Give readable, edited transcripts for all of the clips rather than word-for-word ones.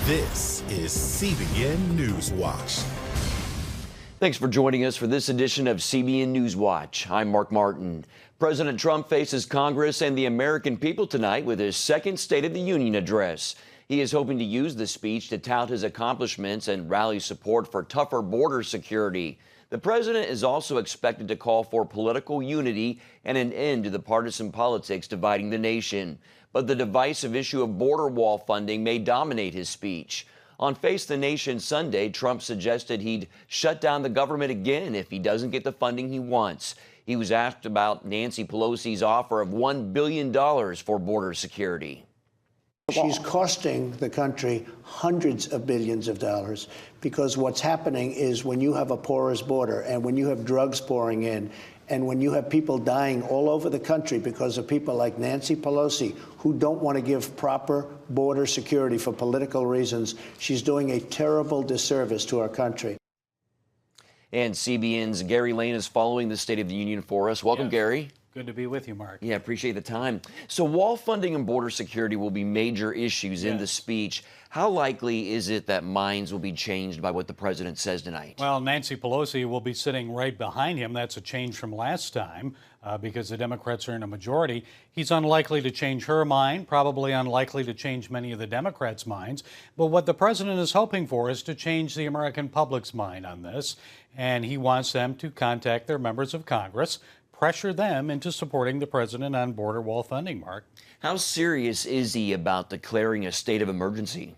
This is CBN NewsWatch. Thanks for joining us for this edition of CBN NewsWatch. I'm Mark Martin. President Trump faces Congress and the American people tonight with his second State of the Union address. He is hoping to use the speech to tout his accomplishments and rally support for tougher border security. The president is also expected to call for political unity and an end to the partisan politics dividing the nation. But the divisive issue of border wall funding may dominate his speech. On Face the Nation Sunday, Trump suggested he'd shut down the government again if he doesn't get the funding he wants. He was asked about Nancy Pelosi's offer of $1 billion for border security. She's costing the country hundreds of billions of dollars because what's happening is when you have a porous border and when you have drugs pouring in and when you have people dying all over the country because of people like Nancy Pelosi who don't want to give proper border security for political reasons, she's doing a terrible disservice to our country. And CBN's Gary Lane is following the State of the Union for us. Welcome, Yes. Gary. Good to be with you, Mark. Yeah, appreciate the time. So wall funding and border security will be major issues in the speech. How likely is it that minds will be changed by what the president says tonight? Well, Nancy Pelosi will be sitting right behind him. That's a change from last time because the Democrats are in a majority. He's unlikely to change her mind, probably unlikely to change many of the Democrats' minds. But what the president is hoping for is to change the American public's mind on this. And he wants them to contact their members of Congress, pressure them into supporting the president on border wall funding, Mark. How serious is he about declaring a state of emergency?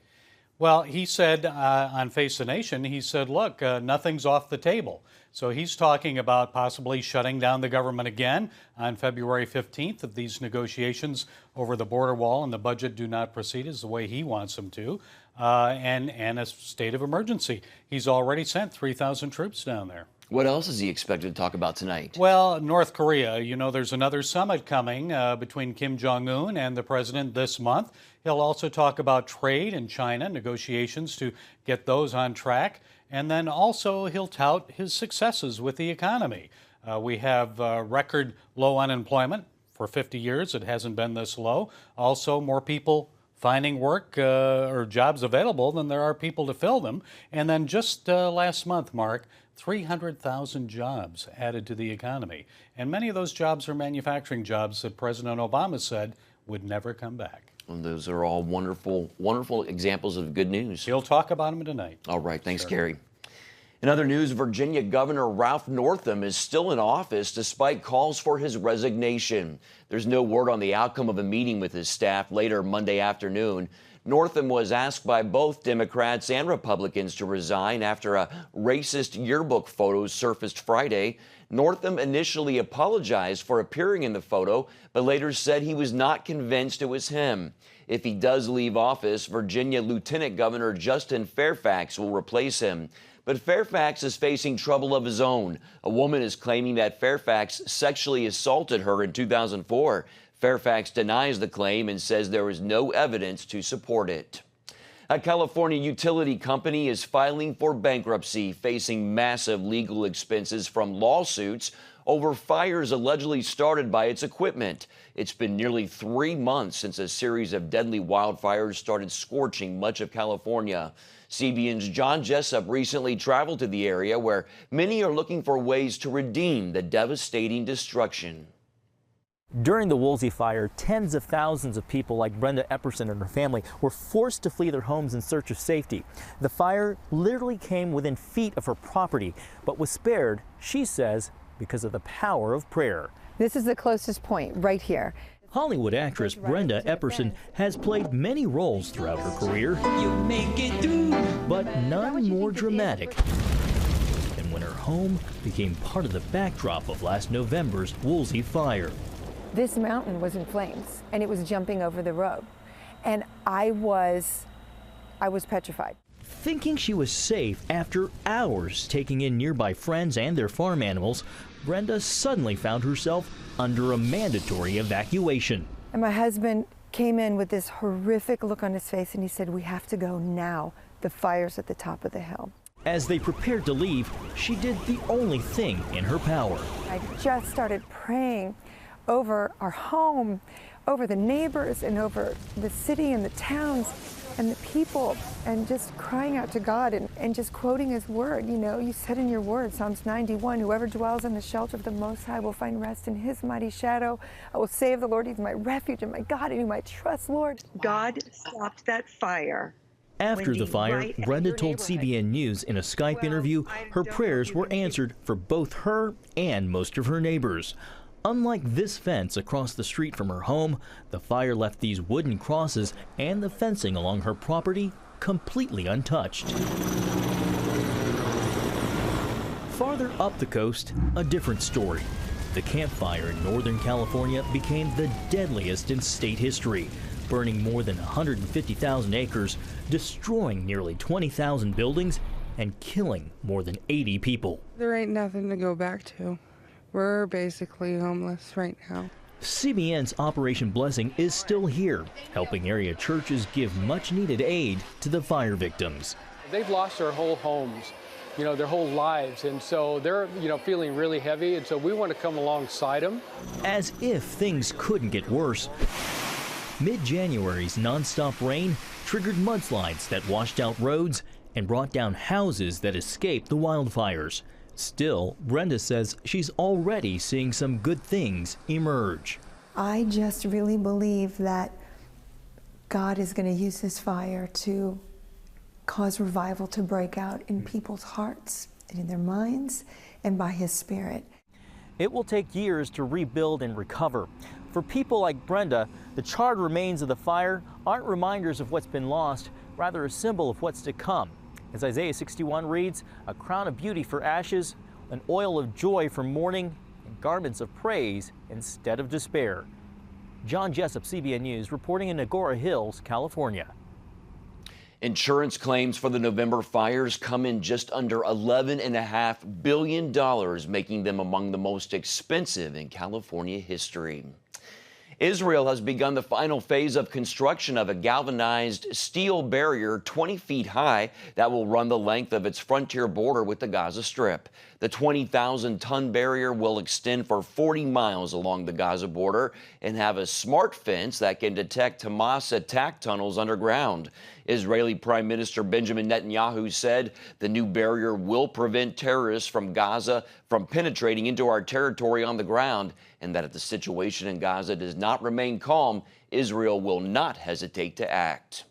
Well, he said on Face the Nation, he said, look, nothing's off the table. So he's talking about possibly shutting down the government again on February 15th if these negotiations over the border wall and the budget do not proceed as the way he wants them to, and a state of emergency. He's already sent 3,000 troops down there. What else is he expected to talk about tonight? Well, North Korea, you know, there's another summit coming between Kim Jong-un and the president this month. He'll also talk about trade in China, negotiations to get those on track. And then also he'll tout his successes with the economy. We have record low unemployment. For 50 years, it hasn't been this low. Also, more people finding work or jobs available than there are people to fill them. And then just last month, Mark, 300,000 jobs added to the economy. And many of those jobs are manufacturing jobs that President Obama said would never come back. Well, those are all wonderful, wonderful examples of good news. He'll talk about them tonight. All right. Thanks, Gary. In other news, Virginia Governor Ralph Northam is still in office despite calls for his resignation. There's no word on the outcome of a meeting with his staff later Monday afternoon. Northam was asked by both Democrats and Republicans to resign after a racist yearbook photo surfaced Friday. Northam initially apologized for appearing in the photo, but later said he was not convinced it was him. If he does leave office, Virginia Lieutenant Governor Justin Fairfax will replace him. But Fairfax is facing trouble of his own. A woman is claiming that Fairfax sexually assaulted her in 2004. Fairfax denies the claim and says there is no evidence to support it. A California utility company is filing for bankruptcy, facing massive legal expenses from lawsuits over fires allegedly started by its equipment. It's been nearly 3 months since a series of deadly wildfires started scorching much of California. CBN's John Jessup recently traveled to the area where many are looking for ways to redeem the devastating destruction. During the Woolsey fire, tens of thousands of people like Brenda Epperson and her family were forced to flee their homes in search of safety. The fire literally came within feet of her property, but was spared, she says, because of the power of prayer. This is the closest point right here. Hollywood actress Brenda Epperson has played many roles throughout her career, but none more dramatic than when her home became part of the backdrop of last November's Woolsey fire. This mountain was in flames and it was jumping over the road. And I was petrified. Thinking she was safe after hours taking in nearby friends and their farm animals, Brenda suddenly found herself under a mandatory evacuation. And my husband came in with this horrific look on his face and he said, "We have to go now. The fire's at the top of the hill." As they prepared to leave, she did the only thing in her power. I just started praying over our home, over the neighbors, and over the city and the towns. and the people, and just crying out to God and just quoting his word. You know, you said in your word, Psalms 91, whoever dwells in the shelter of the Most High will find rest in his mighty shadow. I will say of the Lord, he's my refuge and my God, in whom I trust, Lord. God stopped that fire. After the fire, Brenda told CBN News in a Skype interview her prayers were answered for both her and most of her neighbors. Unlike this fence across the street from her home, the fire left these wooden crosses and the fencing along her property completely untouched. Farther up the coast, a different story. The Camp Fire in Northern California became the deadliest in state history, burning more than 150,000 acres, destroying nearly 20,000 buildings, and killing more than 80 people. There ain't nothing to go back to. We're basically homeless right now. CBN's Operation Blessing is still here, helping area churches give much-needed aid to the fire victims. They've lost their whole homes, you know, their whole lives, and so they're, feeling really heavy, and so we want to come alongside them. As if things couldn't get worse, mid-January's nonstop rain triggered mudslides that washed out roads and brought down houses that escaped the wildfires. Still, Brenda says she's already seeing some good things emerge. I just really believe that God is going to use this fire to cause revival to break out in people's hearts and in their minds and by his Spirit. It will take years to rebuild and recover. For people like Brenda, the charred remains of the fire aren't reminders of what's been lost, rather a symbol of what's to come. As Isaiah 61 reads, a crown of beauty for ashes, an oil of joy for mourning, and garments of praise instead of despair. John Jessup, CBN News, reporting in Agora Hills, California. Insurance claims for the November fires come in just under $11.5 billion, making them among the most expensive in California history. Israel has begun the final phase of construction of a galvanized steel barrier 20 feet high that will run the length of its frontier border with the Gaza Strip. The 20,000-ton barrier will extend for 40 miles along the Gaza border and have a smart fence that can detect Hamas attack tunnels underground. Israeli Prime Minister Benjamin Netanyahu said the new barrier will prevent terrorists from Gaza from penetrating into our territory on the ground, and that if the situation in Gaza does not remain calm, Israel will not hesitate to act.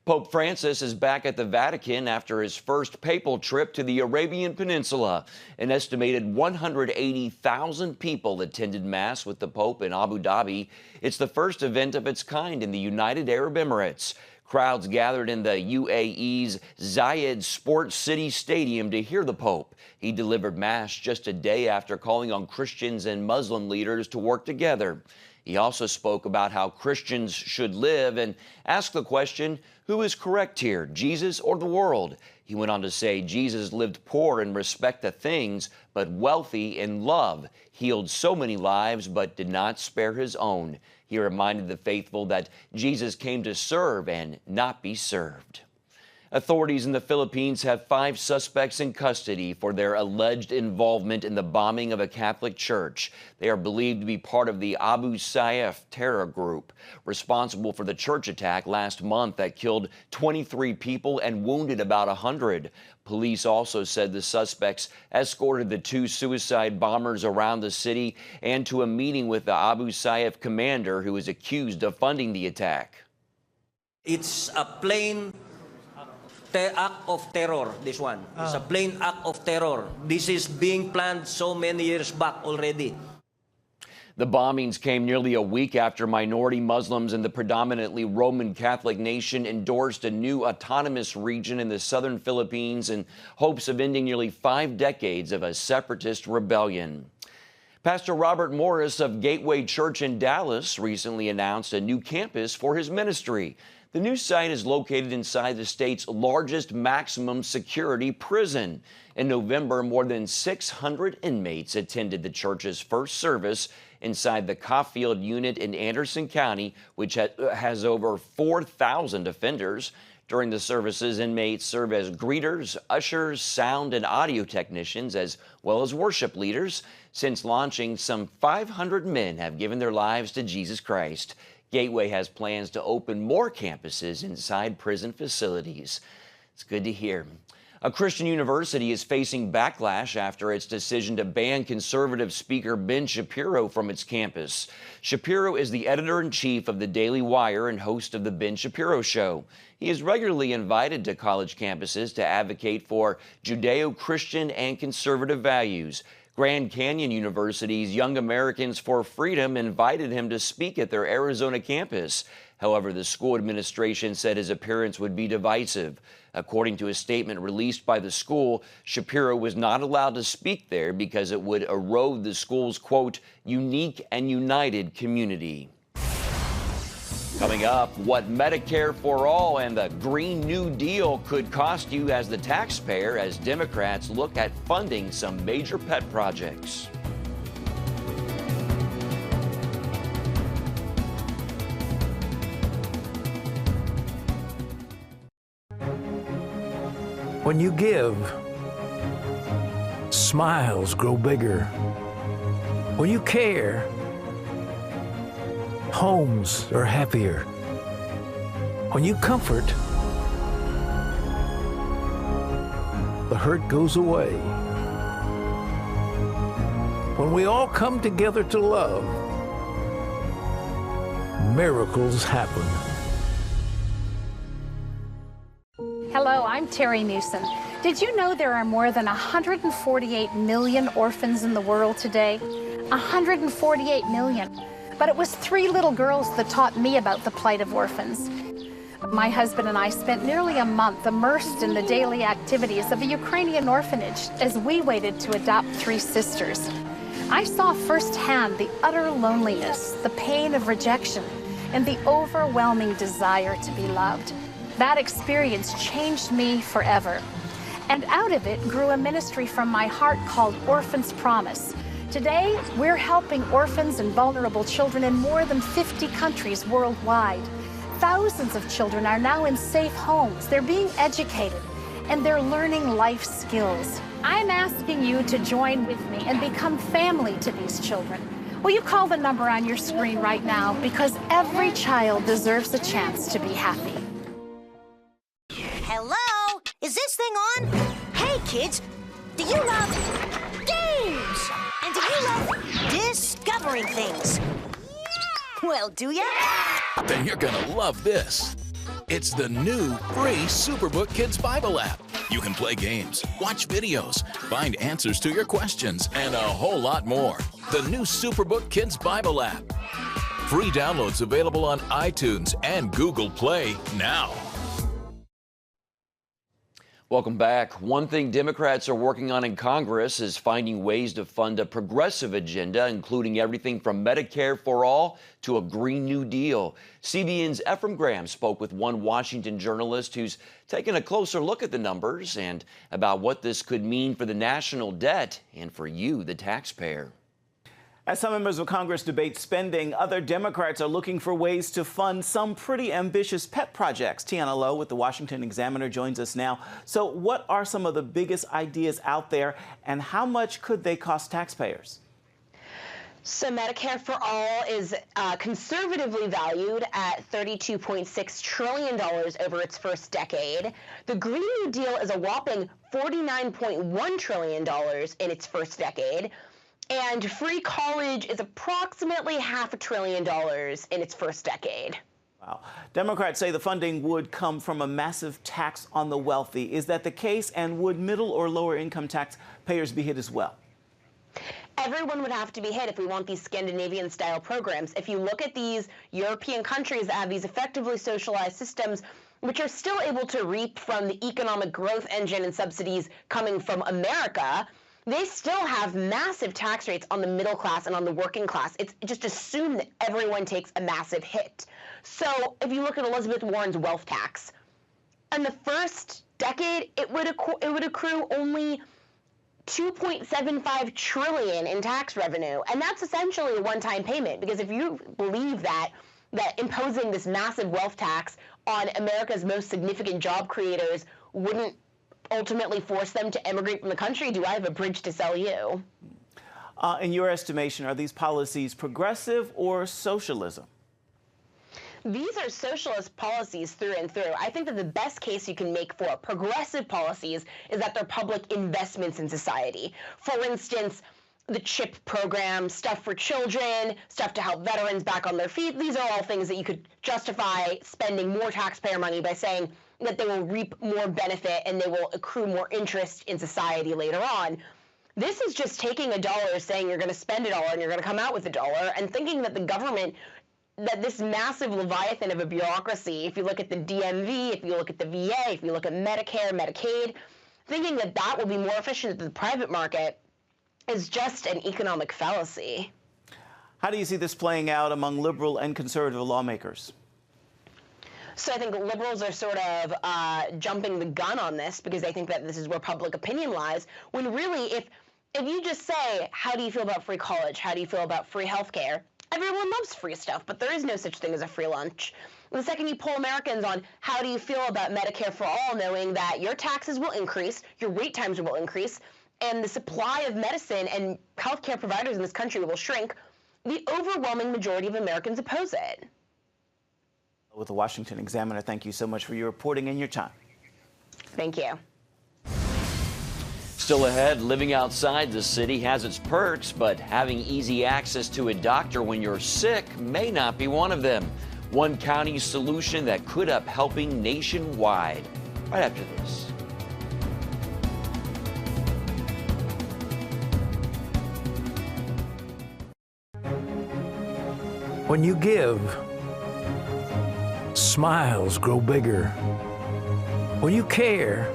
Pope Francis is back at the Vatican after his first papal trip to the Arabian Peninsula. An estimated 180,000 people attended Mass with the Pope in Abu Dhabi. It's the first event of its kind in the United Arab Emirates. Crowds gathered in the UAE's Zayed Sports City Stadium to hear the Pope. He delivered Mass just a day after calling on Christians and Muslim leaders to work together. He also spoke about how Christians should live and asked the question, who is correct here, Jesus or the world? He went on to say Jesus lived poor in respect to things, but wealthy in love, healed so many lives, but did not spare his own. He reminded the faithful that Jesus came to serve and not be served. Authorities in the Philippines have 5 suspects in custody for their alleged involvement in the bombing of a Catholic church. They are believed to be part of the Abu Sayyaf terror group, responsible for the church attack last month that killed 23 people and wounded about 100. Police also said the suspects escorted the 2 suicide bombers around the city and to a meeting with the Abu Sayyaf commander who is accused of funding the attack. It's a plain act of terror, this one. It's a plain act of terror. This is being planned so many years back already. The bombings came nearly a week after minority Muslims in the predominantly Roman Catholic nation endorsed a new autonomous region in the southern Philippines in hopes of ending nearly 5 decades of a separatist rebellion. Pastor Robert Morris of Gateway Church in Dallas recently announced a new campus for his ministry. The new site is located inside the state's largest maximum security prison. In November, more than 600 inmates attended the church's first service inside the Caulfield unit in Anderson County, which has over 4,000 offenders. During the services, inmates serve as greeters, ushers, sound and audio technicians, as well as worship leaders. Since launching, some 500 men have given their lives to Jesus Christ. Gateway has plans to open more campuses inside prison facilities. It's good to hear. A Christian university is facing backlash after its decision to ban conservative speaker Ben Shapiro from its campus. Shapiro is the editor-in-chief of the Daily Wire and host of The Ben Shapiro Show. He is regularly invited to college campuses to advocate for Judeo-Christian and conservative values. Grand Canyon University's Young Americans for Freedom invited him to speak at their Arizona campus. However, the school administration said his appearance would be divisive. According to a statement released by the school, Shapiro was not allowed to speak there because it would erode the school's, quote, unique and united community. Coming up, what Medicare for All and the Green New Deal could cost you as the taxpayer as Democrats look at funding some major pet projects. When you give, smiles grow bigger. When you care, homes are happier. When you comfort, the hurt goes away. When we all come together to love, miracles happen. Hello, I'm Terry Newsom. Did you know there are more than 148 million orphans in the world today? 148 million. But it was 3 little girls that taught me about the plight of orphans. My husband and I spent nearly a month immersed in the daily activities of a Ukrainian orphanage as we waited to adopt 3 sisters. I saw firsthand the utter loneliness, the pain of rejection, and the overwhelming desire to be loved. That experience changed me forever. And out of it grew a ministry from my heart called Orphan's Promise. Today, we're helping orphans and vulnerable children in more than 50 countries worldwide. Thousands of children are now in safe homes. They're being educated, and they're learning life skills. I'm asking you to join with me and become family to these children. Will you call the number on your screen right now? Because every child deserves a chance to be happy. Hello? Is this thing on? Hey, kids, do you love games? And do you love discovering things? Well, do ya? Then you're gonna love this. It's the new free Superbook Kids Bible app. You can play games, watch videos, find answers to your questions, and a whole lot more. The new Superbook Kids Bible app. Free downloads available on iTunes and Google Play now. Welcome back. One thing Democrats are working on in Congress is finding ways to fund a progressive agenda, including everything from Medicare for All to a Green New Deal. CBN's Ephraim Graham spoke with one Washington journalist who's taken a closer look at the numbers and about what this could mean for the national debt and for you, the taxpayer. As some members of Congress debate spending, other Democrats are looking for ways to fund some pretty ambitious pet projects. Tiana Lowe with the Washington Examiner joins us now. So what are some of the biggest ideas out there, and how much could they cost taxpayers? So Medicare for All is conservatively valued at $32.6 trillion over its first decade. The Green New Deal is a whopping $49.1 trillion in its first decade. And free college is approximately $500 billion in its first decade. Wow. Democrats say the funding would come from a massive tax on the wealthy. Is that the case? And would middle or lower income taxpayers be hit as well? Everyone would have to be hit if we want these Scandinavian-style programs. If you look at these European countries that have these effectively socialized systems, which are still able to reap from the economic growth engine and subsidies coming from America, they still have massive tax rates on the middle class and on the working class. It's just assumed that everyone takes a massive hit. So if you look at Elizabeth Warren's wealth tax, in the first decade, it would accrue only $2.75 trillion in tax revenue. And that's essentially a one-time payment, because if you believe that imposing this massive wealth tax on America's most significant job creators wouldn't ultimately force them to emigrate from the country, do I have a bridge to sell you? In your estimation, are these policies progressive or socialism? These are socialist policies through and through. I think that the best case you can make for progressive policies is that they're public investments in society. For instance, the CHIP program, stuff for children, stuff to help veterans back on their feet. These are all things that you could justify spending more taxpayer money by saying that they will reap more benefit and they will accrue more interest in society later on. This is just taking a dollar, saying you're going to spend a dollar and you're going to come out with a dollar, and thinking that the government, that this massive leviathan of a bureaucracy, if you look at the DMV, if you look at the VA, if you look at Medicare, Medicaid, thinking that that will be more efficient than the private market is just an economic fallacy. How do you see this playing out among liberal and conservative lawmakers? So I think the liberals are sort of jumping the gun on this because they think that this is where public opinion lies, when really if you just say, how do you feel about free college? How do you feel about free healthcare? Everyone loves free stuff, but there is no such thing as a free lunch. The second you poll Americans on how do you feel about Medicare for all, knowing that your taxes will increase, your wait times will increase, and the supply of medicine and healthcare providers in this country will shrink, the overwhelming majority of Americans oppose it. With the Washington Examiner, thank you so much for your reporting and your time. Thank you. Still ahead, living outside the city has its perks, but having easy access to a doctor when you're sick may not be one of them. One county's solution that could up helping nationwide. Right after this. When you give, smiles grow bigger. When you care,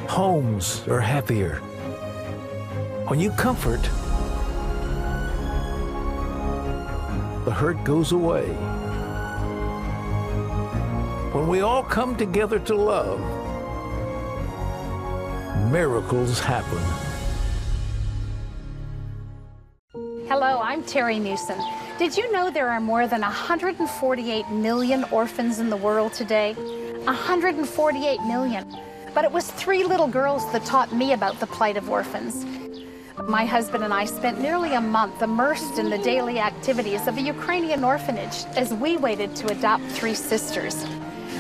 homes are happier. When you comfort, the hurt goes away. When we all come together to love, miracles happen. Hello, I'm Terry Newsom. Did you know there are more than 148 million orphans in the world today? 148 million. But it was 3 little girls that taught me about the plight of orphans. My husband and I spent nearly a month immersed in the daily activities of a Ukrainian orphanage as we waited to adopt 3 sisters.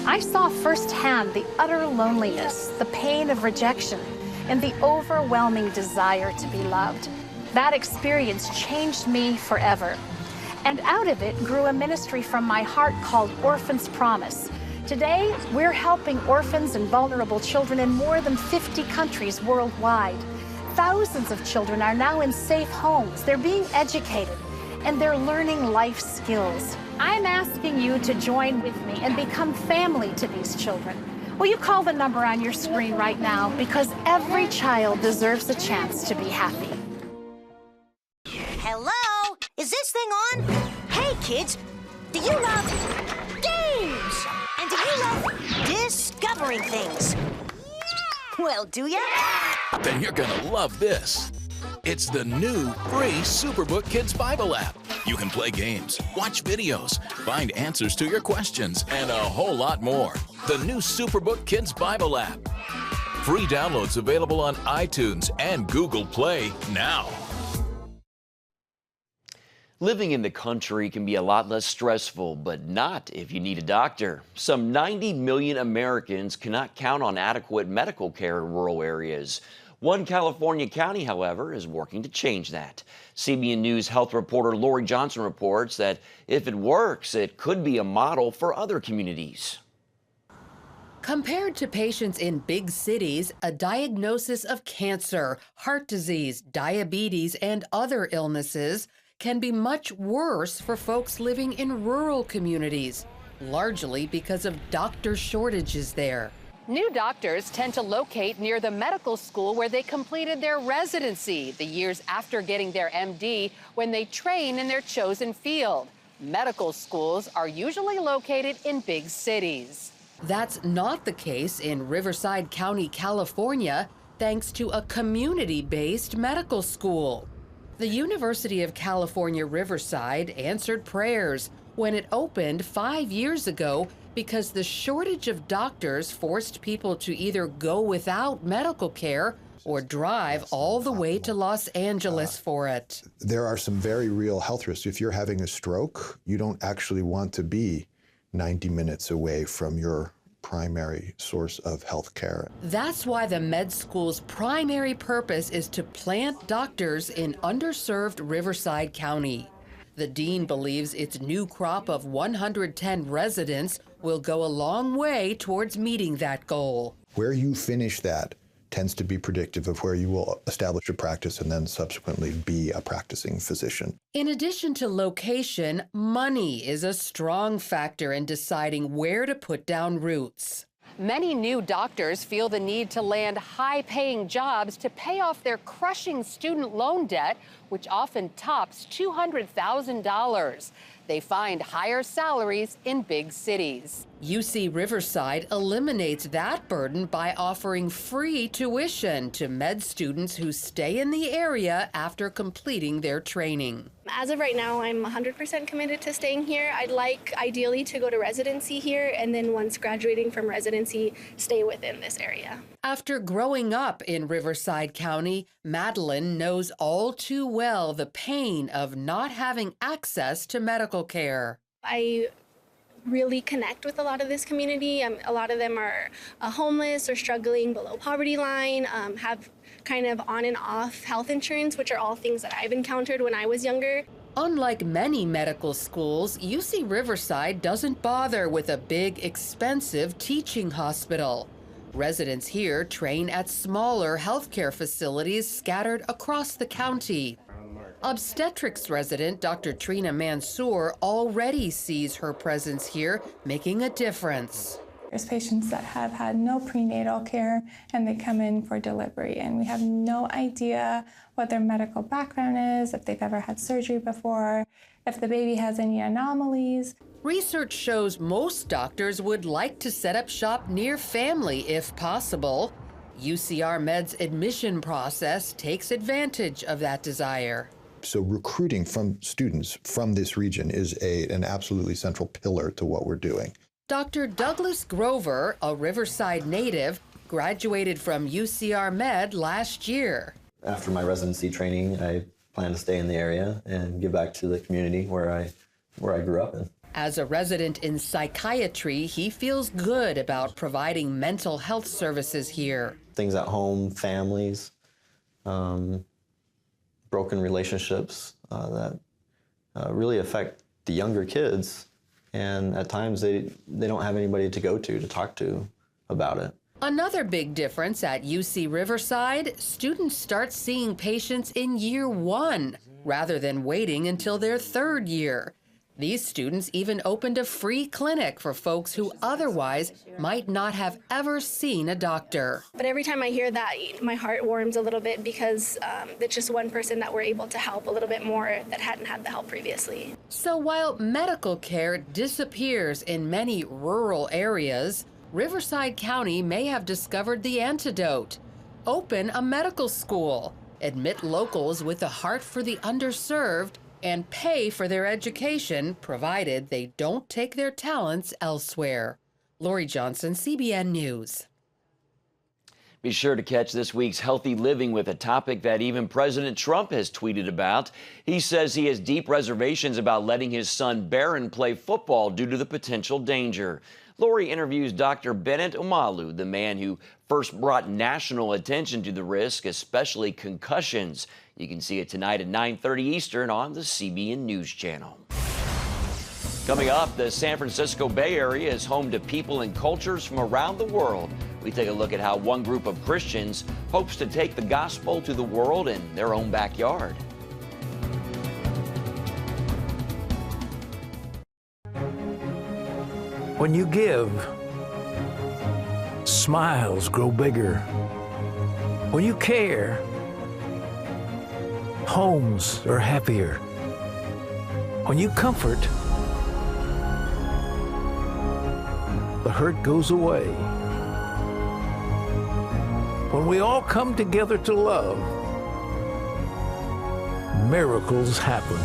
I saw firsthand the utter loneliness, the pain of rejection, and the overwhelming desire to be loved. That experience changed me forever. And out of it grew a ministry from my heart called Orphan's Promise. Today, we're helping orphans and vulnerable children in more than 50 countries worldwide. Thousands of children are now in safe homes. They're being educated, and they're learning life skills. I'm asking you to join with me and become family to these children. Will you call the number on your screen right now? Because every child deserves a chance to be happy. Hello? Is this thing on? Hey, kids, do you love games? And do you love discovering things? Well, do ya? Then you're gonna love this. It's the new free Superbook Kids Bible app. You can play games, watch videos, find answers to your questions, and a whole lot more. The new Superbook Kids Bible app. Free downloads available on iTunes and Google Play now. Living in the country can be a lot less stressful, but not if you need a doctor. Some 90 million Americans cannot count on adequate medical care in rural areas. One California county, however, is working to change that. CBN News health reporter Lori Johnson reports that if it works, it could be a model for other communities. Compared to patients in big cities, a diagnosis of cancer, heart disease, diabetes, and other illnesses can be much worse for folks living in rural communities, largely because of doctor shortages there. New doctors tend to locate near the medical school where they completed their residency, the years after getting their MD, when they train in their chosen field. Medical schools are usually located in big cities. That's not the case in Riverside County, California, thanks to a community-based medical school. The University of California, Riverside answered prayers when it opened 5 years ago because the shortage of doctors forced people to either go without medical care or drive all the way to Los Angeles for it. There are some very real health risks. If you're having a stroke, you don't actually want to be 90 minutes away from your primary source of health care. That's why the med school's primary purpose is to plant doctors in underserved Riverside County. The dean believes its new crop of 110 residents will go a long way towards meeting that goal. Where you finish that tends to be predictive of where you will establish a practice and then subsequently be a practicing physician. In addition to location, money is a strong factor in deciding where to put down roots. Many new doctors feel the need to land high-paying jobs to pay off their crushing student loan debt, which often tops $200,000. They find higher salaries in big cities. UC Riverside eliminates that burden by offering free tuition to med students who stay in the area after completing their training. As of right now, I'm 100% committed to staying here. I'd like, ideally, to go to residency here, and then once graduating from residency, stay within this area. After growing up in Riverside County, Madeline knows all too well the pain of not having access to medical care. I really connect with a lot of this community. A lot of them are homeless or struggling below poverty line, have kind of on and off health insurance, which are all things that I've encountered when I was younger. Unlike many medical schools, UC Riverside doesn't bother with a big, expensive teaching hospital. Residents here train at smaller healthcare facilities scattered across the county. Obstetrics resident Dr. Trina Mansour already sees her presence here making a difference. There's patients that have had no prenatal care and they come in for delivery, and we have no idea what their medical background is, if they've ever had surgery before, if the baby has any anomalies. Research shows most doctors would like to set up shop near family if possible. UCR Med's admission process takes advantage of that desire. So recruiting from students from this region is an absolutely central pillar to what we're doing. Dr. Douglas Grover, a Riverside native, graduated from UCR Med last year. After my residency training, I plan to stay in the area and give back to the community where I grew up in. As a resident in psychiatry, he feels good about providing mental health services here. Things at home, families, broken relationships that really affect the younger kids. And at times they don't have anybody to go to talk to about it. Another big difference at UC Riverside, students start seeing patients in year 1 rather than waiting until their 3rd year. These students even opened a free clinic for folks who otherwise might not have ever seen a doctor. But every time I hear that, my heart warms a little bit because it's just one person that we're able to help a little bit more that hadn't had the help previously. So while medical care disappears in many rural areas, Riverside County may have discovered the antidote. Open a medical school, admit locals with a heart for the underserved, and pay for their education, provided they don't take their talents elsewhere. Lori Johnson, CBN News. Be sure to catch this week's Healthy Living with a topic that even President Trump has tweeted about. He says he has deep reservations about letting his son Barron play football due to the potential danger. Lori interviews Dr. Bennett Omalu, the man who first brought national attention to the risk, especially concussions. You can see it tonight at 9:30 Eastern on the CBN News Channel. Coming up, the San Francisco Bay Area is home to people and cultures from around the world. We take a look at how one group of Christians hopes to take the gospel to the world in their own backyard. When you give, smiles grow bigger. When you care, homes are happier. When you comfort, the hurt goes away. When we all come together to love, miracles happen.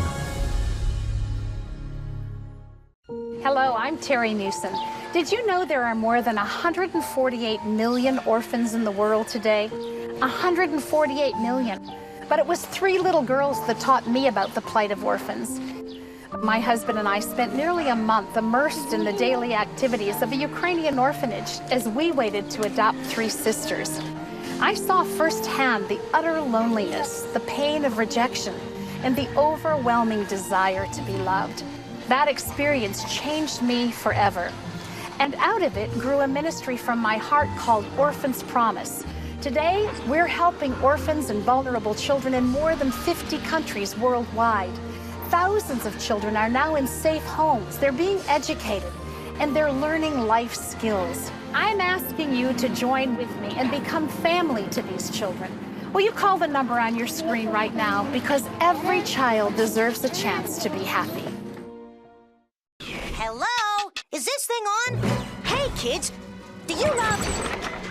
Hello, I'm Terry Newsom. Did you know there are more than 148 million orphans in the world today? 148 million. But it was 3 little girls that taught me about the plight of orphans. My husband and I spent nearly a month immersed in the daily activities of a Ukrainian orphanage as we waited to adopt 3 sisters. I saw firsthand the utter loneliness, the pain of rejection, and the overwhelming desire to be loved. That experience changed me forever. And out of it grew a ministry from my heart called Orphan's Promise. Today, we're helping orphans and vulnerable children in more than 50 countries worldwide. Thousands of children are now in safe homes. They're being educated, and they're learning life skills. I'm asking you to join with me and become family to these children. Will you call the number on your screen right now? Because every child deserves a chance to be happy. Hello? Is this thing on? Hey, kids, do you love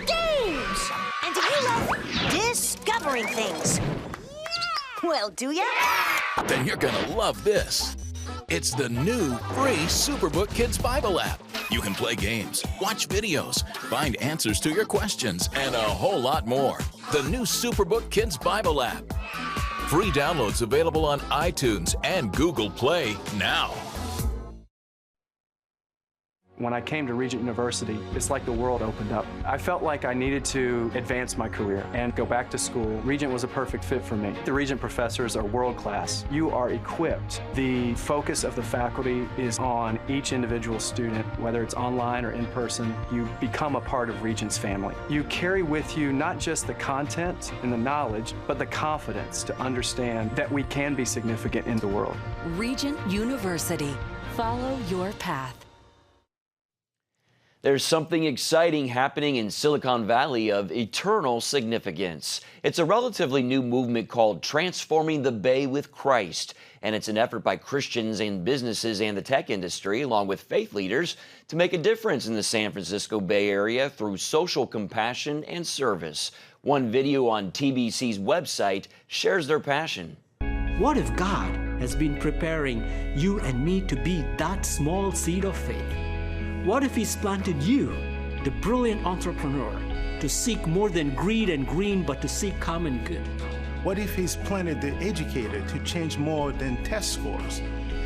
games? And do you love discovering things? Well, do ya? Then you're gonna love this. It's the new free Superbook Kids Bible app. You can play games, watch videos, find answers to your questions, and a whole lot more. The new Superbook Kids Bible app. Free downloads available on iTunes and Google Play now. When I came to Regent University, it's like the world opened up. I felt like I needed to advance my career and go back to school. Regent was a perfect fit for me. The Regent professors are world-class. You are equipped. The focus of the faculty is on each individual student, whether it's online or in person. You become a part of Regent's family. You carry with you not just the content and the knowledge, but the confidence to understand that we can be significant in the world. Regent University. Follow your path. There's something exciting happening in Silicon Valley of eternal significance. It's a relatively new movement called Transforming the Bay with Christ, and it's an effort by Christians and businesses and the tech industry, along with faith leaders, to make a difference in the San Francisco Bay Area through social compassion and service. One video on TBC's website shares their passion. What if God has been preparing you and me to be that small seed of faith? What if He's planted you, the brilliant entrepreneur, to seek more than greed and green, but to seek common good? What if He's planted the educator to change more than test scores,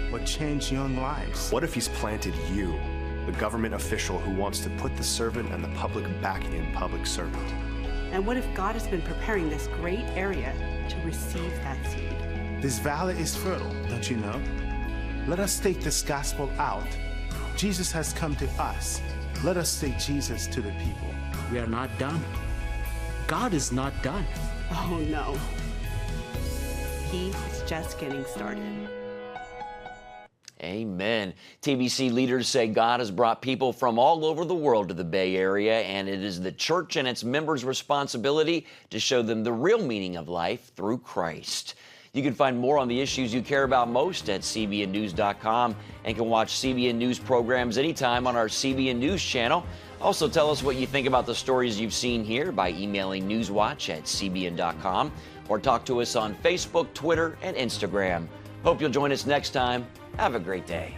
but change young lives? What if He's planted you, the government official who wants to put the servant and the public back in public servant? And what if God has been preparing this great area to receive that seed? This valley is fertile, don't you know? Let us take this gospel out. Jesus has come to us. Let us take Jesus to the people. We are not done. God is not done. Oh no. He is just getting started. Amen. TBC leaders say God has brought people from all over the world to the Bay Area, and it is the church and its members' responsibility to show them the real meaning of life through Christ. You can find more on the issues you care about most at CBNNews.com and can watch CBN News programs anytime on our CBN News channel. Also, tell us what you think about the stories you've seen here by emailing newswatch@cbn.com or talk to us on Facebook, Twitter, and Instagram. Hope you'll join us next time. Have a great day.